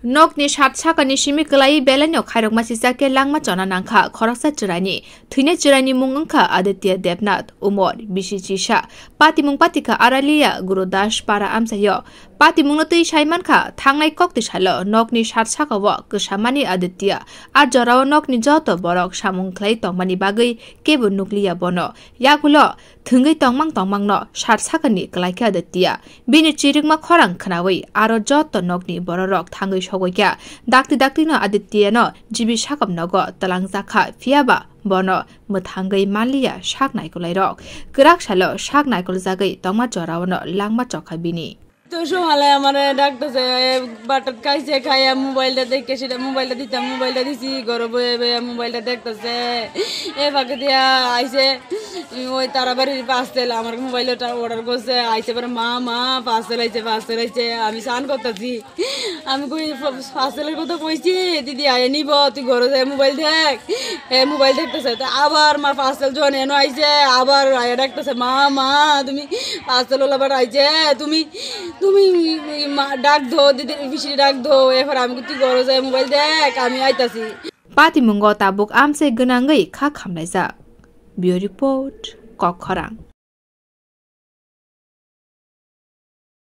Nokni shat sakani shimi kelai belanyo khairok masisa ke langma chona nangkha khoraksa chirani thuine chirani mungangkha Aditya Devnath Umor Bishi Chisha Patimung Patika Aralia Gurudash para amsayo Patimung tui saimankha thangnai kokti salo nokni shat sakawo ksamani Aditya ar jorao nokni joto borok samung khlai tongmani bagui kebu nukliya bono yagulo thungai tongmang no shat sakani kelai ke Aditya bini chirikma khorang khnawi aro joto nokni borok thangai sogoikya dakti no Aditya no jibi sakam nogo talangjaka fiaba bono muthangai malia saknai ko lairok grak salo saknai ko jagai tongma jorao no langma chokha bini तो सोहाले हमारे doctor से butter कैसे खाया mobile देख के सीधा mobile दीता mobile दीसी घर बे mobile देखते से ए फाके दिया आइसे ওই তারাবাড়ির পার্সেল আমার মোবাইলটা অর্ডার করছে আইছে পরে মা পার্সেল আইছে আমি স্নান করতেছি আমি কই পার্সেলের কথা কইছি দিদি আয় নিব তুই ঘরে যাই মোবাইল দেখ মোবাইল দেখতেছে তো আবার আমার পার্সেল যখন এনো আইছে আবার আয় দেখতেছে মা তুমি পার্সেল ওলা বার আইছে তুমি তুমি ডাক দো দিদি বিশি ডাক দো এরপর আমি তুই ঘরে যাই মোবাইল দেখ আমি আইতাছি Patimungo tabuk amse genangai kha khamnaijak Bureau Report Kokkhorang